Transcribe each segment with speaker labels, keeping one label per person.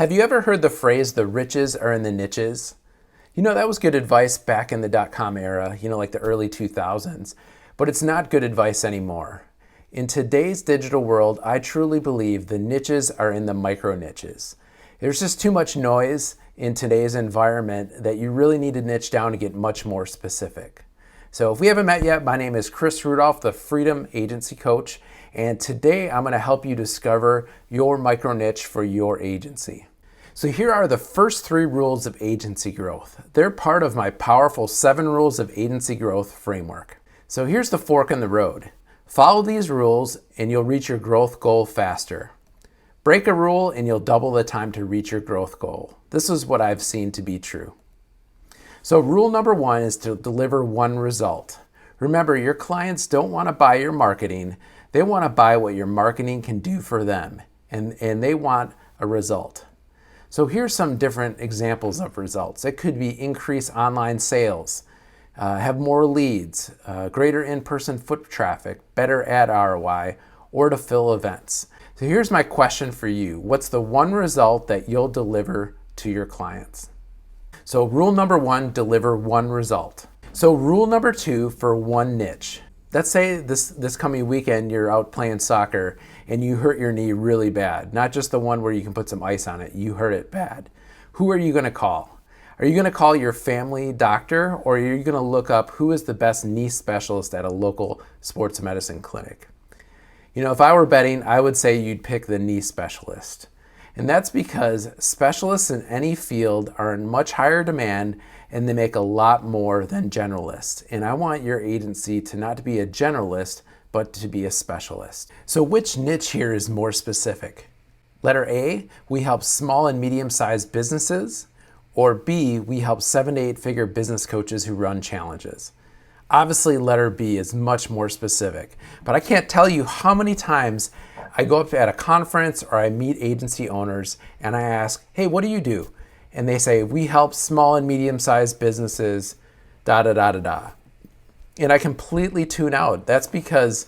Speaker 1: Have you ever heard the phrase, the riches are in the niches? That was good advice back in the dot-com era, like the early 2000s, but it's not good advice anymore. In today's digital world, I truly believe the niches are in the micro niches. There's just too much noise in today's environment that you really need to niche down to get much more specific. So if we haven't met yet, my name is Chris Rudolph, the Freedom Agency Coach, and today I'm going to help you discover your micro niche for your agency. So here are the first 3 rules of agency growth. They're part of my powerful 7 rules of agency growth framework. So here's the fork in the road. Follow these rules and you'll reach your growth goal faster. Break a rule and you'll double the time to reach your growth goal. This is what I've seen to be true. So rule number 1 is to deliver one result. Remember, your clients don't want to buy your marketing. They want to buy what your marketing can do for them, and they want a result. So here's some different examples of results. It could be increase online sales, have more leads, greater in-person foot traffic, better ad ROI, or to fill events. So here's my question for you. What's the one result that you'll deliver to your clients? So rule number 1, deliver one result. So rule number 2 for one niche. Let's say this coming weekend you're out playing soccer and you hurt your knee really bad. Not just the one where you can put some ice on it, you hurt it bad. Who are you going to call? Are you going to call your family doctor, or are you going to look up who is the best knee specialist at a local sports medicine clinic? If I were betting, I would say you'd pick the knee specialist. And that's because specialists in any field are in much higher demand and they make a lot more than generalists. And I want your agency to not be a generalist, but to be a specialist. So which niche here is more specific? Letter A, we help small and medium-sized businesses, or B, we help 7 to 8 figure business coaches who run challenges. Obviously, letter B is much more specific, but I can't tell you how many times I go up at a conference or I meet agency owners and I ask, hey, what do you do? And they say, we help small and medium-sized businesses, And I completely tune out. That's because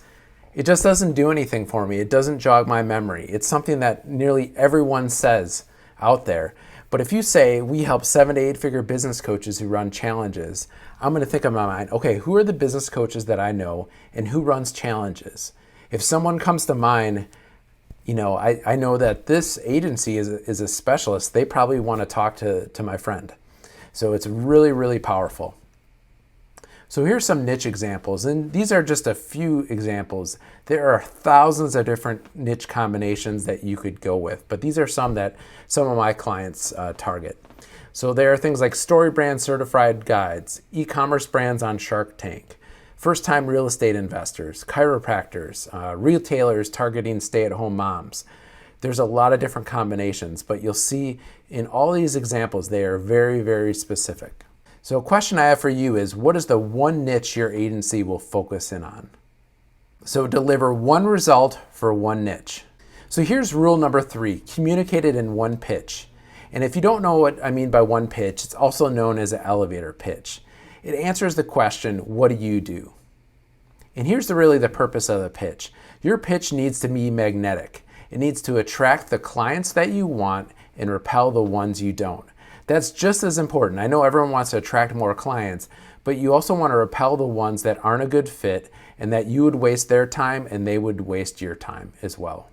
Speaker 1: it just doesn't do anything for me. It doesn't jog my memory. It's something that nearly everyone says out there. But if you say, we help 7 to 8 figure business coaches who run challenges, I'm going to think in my mind, okay, who are the business coaches that I know and who runs challenges? If someone comes to mind, I know that this agency is a specialist. They probably want to talk to my friend. So it's really, really powerful. So here's some niche examples, and these are just a few examples. There are thousands of different niche combinations that you could go with, but these are some that some of my clients target. So there are things like story brand certified guides, e-commerce brands on Shark Tank, first-time real estate investors, chiropractors, retailers targeting stay-at-home moms. There's a lot of different combinations, but you'll see in all these examples, they are very, very specific. So a question I have for you is, what is the one niche your agency will focus in on? So deliver one result for one niche. So here's rule number 3, communicate it in one pitch. And if you don't know what I mean by one pitch, it's also known as an elevator pitch. It answers the question, what do you do? And here's really the purpose of the pitch. Your pitch needs to be magnetic. It needs to attract the clients that you want and repel the ones you don't. That's just as important. I know everyone wants to attract more clients, but you also want to repel the ones that aren't a good fit and that you would waste their time and they would waste your time as well.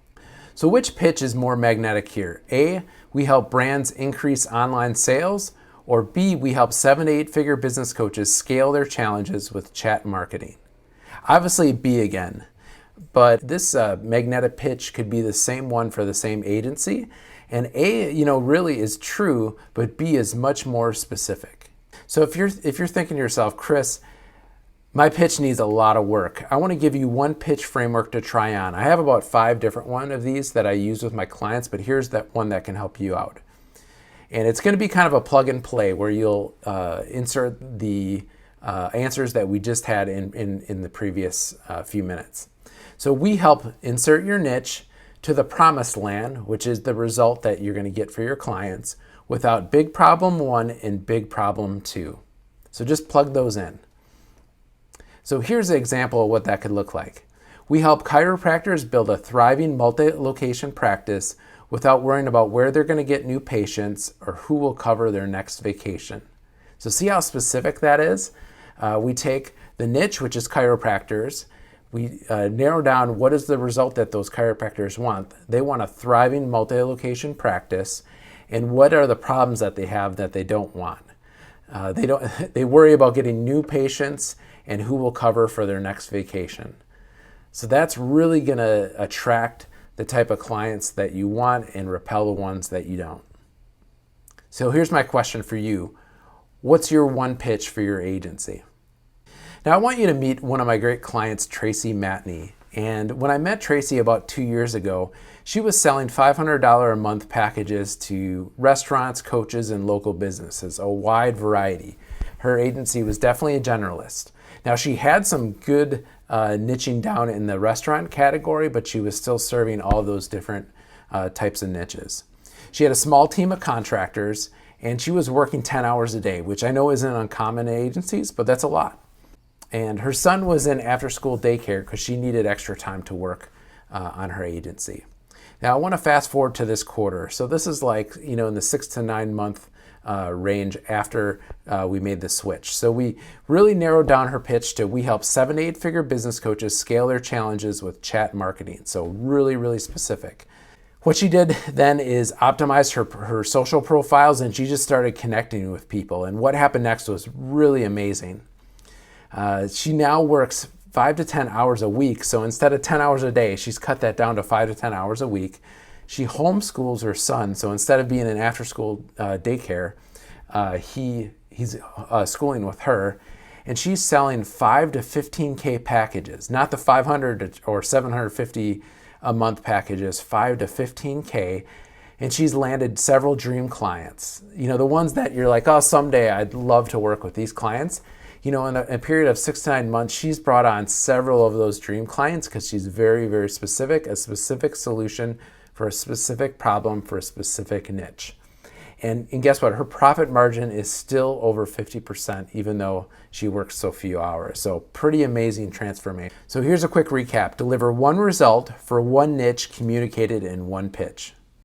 Speaker 1: So which pitch is more magnetic here? A, we help brands increase online sales, or B, we help 7 to 8 figure business coaches scale their challenges with chat marketing. Obviously B again, but this magnetic pitch could be the same one for the same agency. And A, really is true, but B is much more specific. So if you're thinking to yourself, Chris, my pitch needs a lot of work, I want to give you one pitch framework to try on. I have about 5 different one of these that I use with my clients, but here's that one that can help you out. And it's going to be kind of a plug and play where you'll insert the answers that we just had in the previous few minutes. So we help insert your niche to the promised land, which is the result that you're going to get for your clients without big problem 1 and big problem 2. So just plug those in. So here's an example of what that could look like. We help chiropractors build a thriving multi-location practice without worrying about where they're going to get new patients or who will cover their next vacation. So see how specific that is? We take the niche, which is chiropractors. We narrow down what is the result that those chiropractors want. They want a thriving multi-location practice, and what are the problems that they have that they don't want. They worry about getting new patients and who will cover for their next vacation. So that's really going to attract the type of clients that you want and repel the ones that you don't. So here's my question for you. What's your one pitch for your agency? Now I want you to meet one of my great clients, Tracey. And when I met Tracey about 2 years ago, she was selling $500 a month packages to restaurants, coaches, and local businesses, a wide variety. Her agency was definitely a generalist. Now she had some good niching down in the restaurant category, but she was still serving all those different types of niches. She had a small team of contractors, and she was working 10 hours a day, which I know isn't uncommon in agencies, but that's a lot. And her son was in after-school daycare because she needed extra time to work on her agency. Now I want to fast forward to this quarter. So this is like, in the 6 to 9 month range after we made the switch. So we really narrowed down her pitch to we help 7 to 8 figure business coaches scale their challenges with chat marketing. So really, really specific. What she did then is optimize her social profiles, and she just started connecting with people. And what happened next was really amazing. She now works 5 to 10 hours a week. So instead of 10 hours a day, she's cut that down to 5 to 10 hours a week. She homeschools her son. So instead of being in after-school daycare, he's schooling with her. And she's selling 5 to 15K packages, not the 500 or 750 a month packages, 5 to 15K. And she's landed several dream clients. The ones that you're like, oh, someday I'd love to work with these clients. In a period of 6 to 9 months, she's brought on several of those dream clients because she's very, very specific, a specific solution for a specific problem for a specific niche. And guess what? Her profit margin is still over 50%, even though she works so few hours. So pretty amazing transformation. So here's a quick recap. Deliver one result for one niche communicated in one pitch.